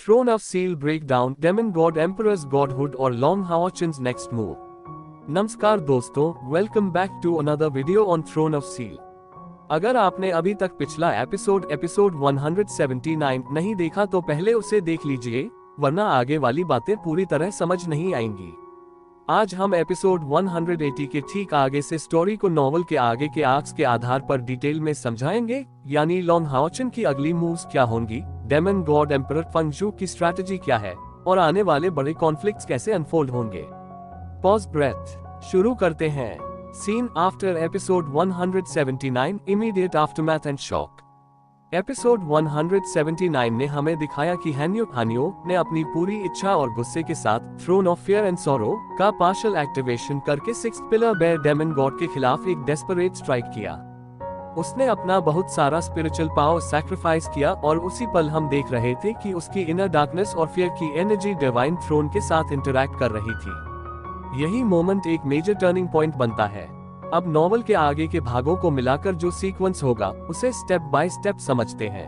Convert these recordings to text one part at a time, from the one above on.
Throne of Seal breakdown, Demon God Emperor's godhood और Long Haochen's next move. नमस्कार दोस्तों, welcome back to another video on Throne of Seal. अगर आपने अभी तक पिछला एपिसोड 179 नहीं देखा तो पहले उसे देख लीजिए, वरना आगे वाली बातें पूरी तरह समझ नहीं आएंगी। आज हम एपिसोड 180 के ठीक आगे से स्टोरी को नॉवल के आगे के आर्क्स के आधार पर डिटेल में समझाएंगे, यानी लॉन्ग हाओचेन की अगली मूव्स क्या होंगी, डेमन गॉड एम्परर फंगजू की स्ट्रैटेजी क्या है और आने वाले बड़े कॉन्फ्लिक्ट्स कैसे अनफोल्ड होंगे। पॉज ब्रेथ, शुरू करते हैं। Scene after episode 179, immediate aftermath and shock. Episode 179 ने हमें दिखाया कि हान्यो ने अपनी पूरी इच्छा और गुस्से के साथ Throne of fear and Sorrow का पार्शियल एक्टिवेशन करके sixth pillar bear demon god के खिलाफ एक डेस्परेट स्ट्राइक किया। उसने अपना बहुत सारा स्पिरिचुअल पावर सैक्रिफाइस किया और उसी पल हम देख रहे थे कि उसकी इनर डार्कनेस और फियर की एनर्जी डिवाइन थ्रोन के साथ इंटरैक्ट कर रही थी। यही मोमेंट एक मेजर टर्निंग पॉइंट बनता है। अब नॉवल के आगे के भागों को मिलाकर जो सीक्वेंस होगा उसे स्टेप बाय स्टेप समझते हैं।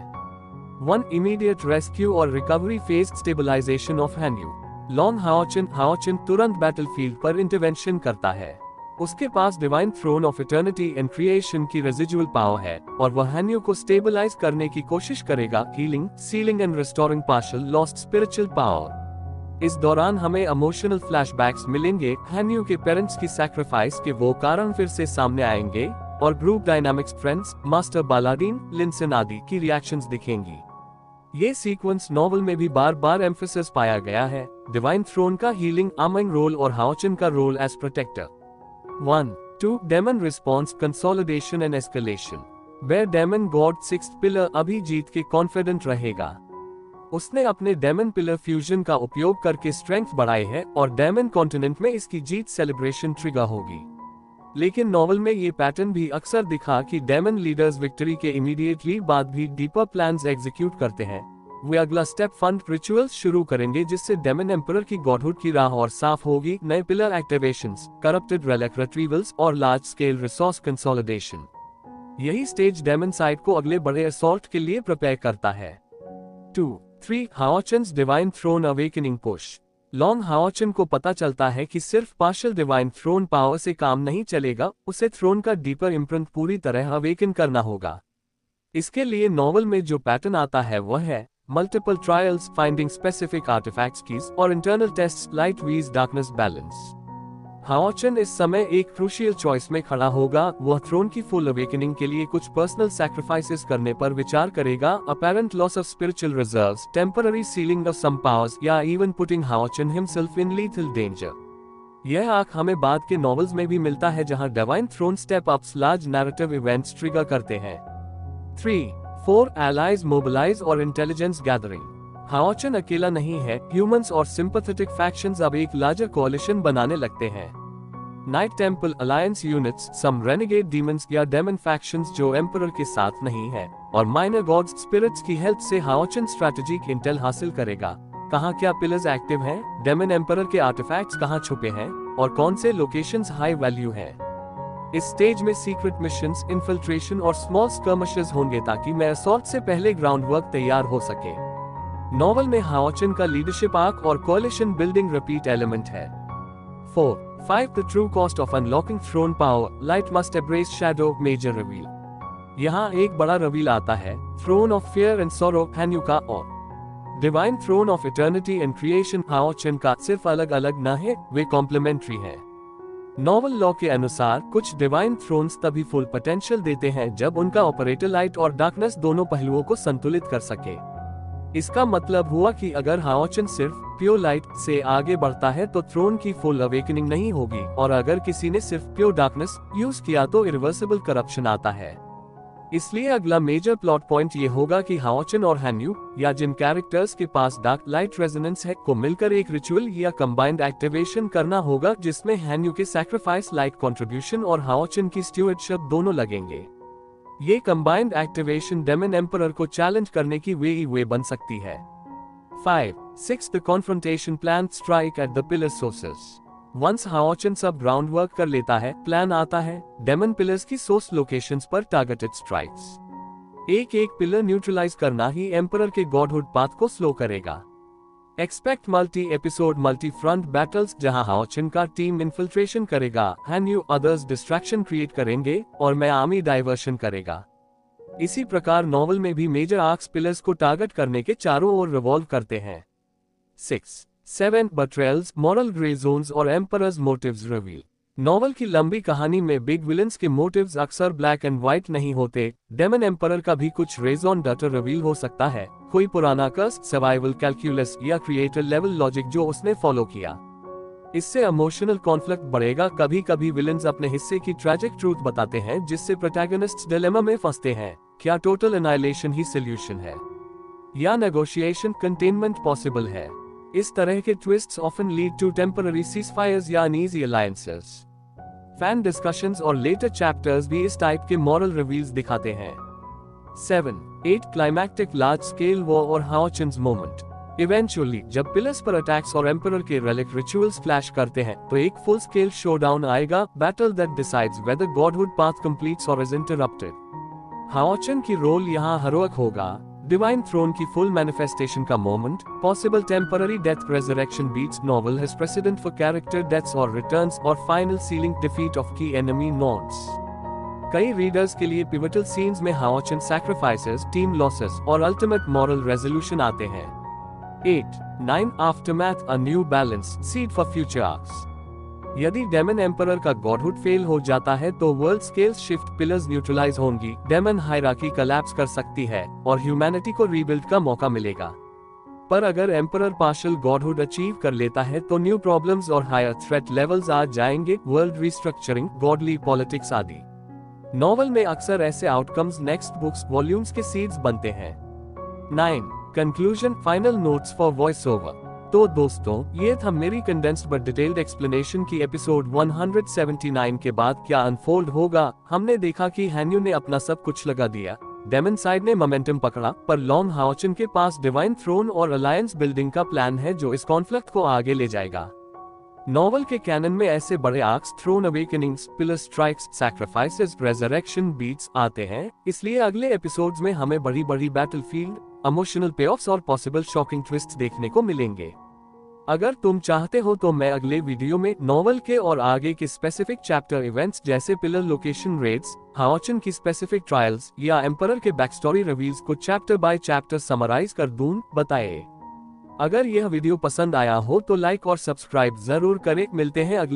1. इमीडिएट रेस्क्यू और recovery phase, stabilisation of Hanyu. Long Haochen तुरंत बैटलफील्ड पर इंटरवेंशन करता है। उसके पास divine throne of eternity and creation की रेजिडुअल पावर है और वह हान्यू को स्टेबलाइज करने की कोशिश करेगा, healing, ceiling and restoring partial lost spiritual power. इस दौरान हमें इमोशनल फ्लैशबैक्स मिलेंगे, हान्यू के पेरेंट्स की सैक्रिफाइस के वो कारण फिर से सामने आएंगे और group dynamics, friends, master Baladin, Linson आदि की रिएक्शंस दिखेंगी। ये सीक्वेंस नॉवल में भी बार बार एम्फेसिस पाया गया है, डिवाइन थ्रोन का हीलिंग, आर्मिंग रोल और हाओचेन का role as protector. 1. 2. Demon response, consolidation and escalation. Where demon god sixth pillar अभी जीत के कॉन्फिडेंट रहेगा। उसने अपने डेमन पिलर फ्यूजन का उपयोग करके स्ट्रेंथ बढ़ाई है और डेमन कॉन्टिनेंट में इसकी जीत सेलिब्रेशन ट्रिगर होगी। लेकिन नॉवल में ये पैटर्न भी अक्सर दिखा कि डेमन लीडर्स विक्ट्री के इमीडिएटली बाद भी डीपर प्लान्स एग्जीक्यूट करते हैं। वे अगला स्टेप फंड रिचुअल्स शुरू करेंगे जिससे डेमन एम्परर की गॉडहुड की राह और साफ होगी। नए पिलर एक्टिवेशंस, करप्टेड रेलिक रिट्रीवल्स और लार्ज स्केल रिसोर्स कंसोलिडेशन। यही स्टेज डेमन साइड को अगले बड़े असॉल्ट के लिए प्रिपेयर करता है। 2. 3. Haochen's divine throne awakening push. Long Haochen को पता चलता है कि सिर्फ पार्शियल डिवाइन थ्रोन पावर से काम नहीं चलेगा, उसे थ्रोन का डीपर इम्प्रिंट पूरी तरह अवेकन करना होगा। इसके लिए नॉवल में जो पैटर्न आता है वह है multiple trials, finding specific artefacts keys और internal tests, light vs darkness balance. Haochen इस समय एक क्रूशियल चॉइस में खड़ा होगा। वह थ्रोन की फुल अवेकनिंग के लिए कुछ पर्सनल सैक्रिफाइसेस करने पर विचार करेगा, apparent loss of spiritual reserves, temporary sealing of some powers या even putting Haochen himself in lethal danger. यह आंक हमें बाद के नॉवेल्स में भी मिलता है जहां divine throne step ups large narrative events trigger करते हैं। 3. 4. एलाइज मोबिलाइज और इंटेलिजेंस गैदरिंग। हाओचेन अकेला नहीं है, ह्यूमंस और सिंपैथेटिक फैक्शंस अब एक लार्जर कोalition बनाने लगते हैं। नाइट टेंपल अलायंस यूनिट्स, सम रेनेगेड डीमंस या डेमन फैक्शंस जो एम्परर के साथ नहीं है, और माइनर गॉड्स स्पिरिट्स की हेल्प से हाओचेन स्ट्रैटेजिक इंटेल हासिल करेगा। कहां क्या पिलर्स एक्टिव हैं, डेमन एम्परर के आर्टिफैक्ट्स कहां छुपे हैं और कौन से लोकेशंस हाई वैल्यू हैं। इस स्टेज में सीक्रेट मिशंस, इन्फिल्ट्रेशन और स्मॉल स्कर्मिशेस होंगे ताकि मैं असॉल्ट से पहले ग्राउंड वर्क तैयार हो सके। नॉवल में हाओचेन का लीडरशिप आर्क और कोalition बिल्डिंग रिपीट एलिमेंट है। 4. 5. The true cost of unlocking throne power, light must embrace shadow, major reveal. यहाँ एक बड़ा रिवील आता है, throne of fear and sorrow Hanyu का और divine throne of eternity and creation Haochen का सिर्फ अलग अलग न है, वे कॉम्प्लीमेंट्री हैं। नॉवल लॉ के अनुसार कुछ डिवाइन थ्रोन्स तभी फुल पोटेंशियल देते हैं जब उनका ऑपरेटर लाइट और डार्कनेस दोनों पहलुओं को संतुलित कर सके। इसका मतलब हुआ कि अगर हाओचेन सिर्फ प्योर लाइट से आगे बढ़ता है तो थ्रोन की फुल अवेकनिंग नहीं होगी, और अगर किसी ने सिर्फ प्योर डार्कनेस यूज किया तो इरिवर्सिबल करप्शन आता है। इसलिए अगला मेजर प्लॉट पॉइंट ये होगा कि हाओचेन और हान्यू, या जिन कैरेक्टर्स के पास डार्क लाइट रेजोनेंस है, को मिलकर एक रिचुअल या कंबाइंड एक्टिवेशन करना होगा जिसमें हान्यू के सैक्रिफाइस, लाइट कंट्रीब्यूशन और हाओचेन की स्टुअर्डशिप दोनों लगेंगे। ये कंबाइंड एक्टिवेशन डेमन एम्परर को चैलेंज करने की वे बन सकती है। 5. 6. The confrontation plan, strike at the pillar sources. Once Haochen सब ग्राउंड वर्क कर लेता है, प्लान आता है डेमन पिलर्स की सोर्स लोकेशंस पर टारगेटेड स्ट्राइक्स। एक एक पिलर न्यूट्रलाइज करना ही एम्परर के गॉडहुड पाथ को स्लो करेगा। Expect multi episode multi front battles जहां हाओचिन का टीम इन्फिल्ट्रेशन करेगा, Han Yu others distraction create करेंगे और मैं आर्मी डाइवर्शन करेगा। इसी प्रकार नॉवल में भी मेजर आर्क्स पिलर्स को टारगेट करने के चारों ओर रिवॉल्व करते हैं। 6, 7 बट्रेल्स, मॉरल ग्रे जोन्स और एम्परर्स मोटिव्स रिवील। नॉवल की लंबी कहानी में बिग विलन्स के मोटिव्स अक्सर ब्लैक एंड व्हाइट नहीं होते। डेमन एम्परर का भी कुछ रेजॉन डटर रिवील हो सकता है, कोई पुराना कर्स, सर्वाइवल कैलकुलस या क्रिएटर लेवल लॉजिक जो उसने फॉलो किया। इससे इमोशनल कॉन्फ्लिक्ट बढ़ेगा। कभी कभी विलन्स अपने हिस्से की ट्रैजिक ट्रूथ बताते हैं जिससे प्रोटैगनिस्ट्स डिलेमा में फंसते हैं। क्या टोटल एनाइलेशन ही सॉल्यूशन है या नेगोशिएशन कंटेनमेंट पॉसिबल है? इस तरह के twists often lead to temporary ceasefires या अनईजी अलायंसेस। फैन डिस्कशंस और लेटर चैप्टर्स भी इस टाइप के मॉरल रिवील्स दिखाते हैं। 7, 8 क्लाइमैक्टिक लार्ज स्केल वॉर और हाओचिन्स मोमेंट। इवेंचुअली जब पिलर्स पर अटैक्स और एम्परर के रेलिक रिचुअल्स फ्लैश करते हैं तो एक फुल स्केल शोडाउन आएगा, battle that decides whether godhood path completes और इज इंटरप्टेड। हाओचिन की रोल यहाँ हेरोइक होगा। डिवाइन थ्रोन की फुल मैनिफेस्टेशन का moment, possible temporary death, resurrection beats novel has precedent for character deaths और returns और final sealing defeat of key enemy knots. कई readers के लिए पिवटल सीन्स में हाओचिन सैक्रिफाइसेस, टीम लॉसेस और ultimate moral resolution आते हैं। 8, 9 aftermath, a new balance, seed for future arcs. यदि डेमन एम्परर का गॉडहुड फेल हो जाता है तो world scales shift, pillars neutralise होंगी, डेमन हायरार्की कोलैप्स कर सकती है और ह्यूमैनिटी को रीबिल्ड का मौका मिलेगा। पर अगर एम्परर पार्शियल गॉडहुड अचीव कर लेता है तो न्यू प्रॉब्लम्स और हायर थ्रेट लेवल्स आ जाएंगे, वर्ल्ड रिस्ट्रक्चरिंग, गॉडली पॉलिटिक्स आदि। नॉवल में अक्सर ऐसे आउटकम्स नेक्स्ट बुक्स वॉल्यूम्स के सीड्स बनते हैं। 9 conclusion, final notes for voice over. तो दोस्तों, ये था मेरी कंडेंस्ड बट डिटेल्ड एक्सप्लेनेशन की एपिसोड 179 के बाद क्या अनफोल्ड होगा। हमने देखा कि Han Yu ने अपना सब कुछ लगा दिया, डेमन साइड ने मोमेंटम पकड़ा, पर लॉन्ग हाओचिन के पास डिवाइन थ्रोन और अलायंस बिल्डिंग का प्लान है जो इस कॉन्फ्लिक्ट को आगे ले जाएगा। नॉवल के कैनन में ऐसे बड़े arcs, throne awakenings, pillar strikes, sacrifices, resurrection beats आते हैं, इसलिए अगले एपिसोड्स में हमें बड़ी बड़ी बैटलफील्ड, इमोशनल पेऑफ्स और पॉसिबल शॉकिंग ट्विस्ट्स देखने को मिलेंगे। अगर तुम चाहते हो तो मैं अगले वीडियो में नॉवल के और आगे के स्पेसिफिक चैप्टर इवेंट्स जैसे पिलर लोकेशन रेड्स, हाओचिन की स्पेसिफिक ट्रायल्स या एम्परर के बैकस्टोरी रिवील्स को चैप्टर बाय चैप्टर समराइज कर दूं, बताए। अगर यह वीडियो पसंद आया हो तो लाइक और सब्सक्राइब जरूर करें। मिलते हैं अगले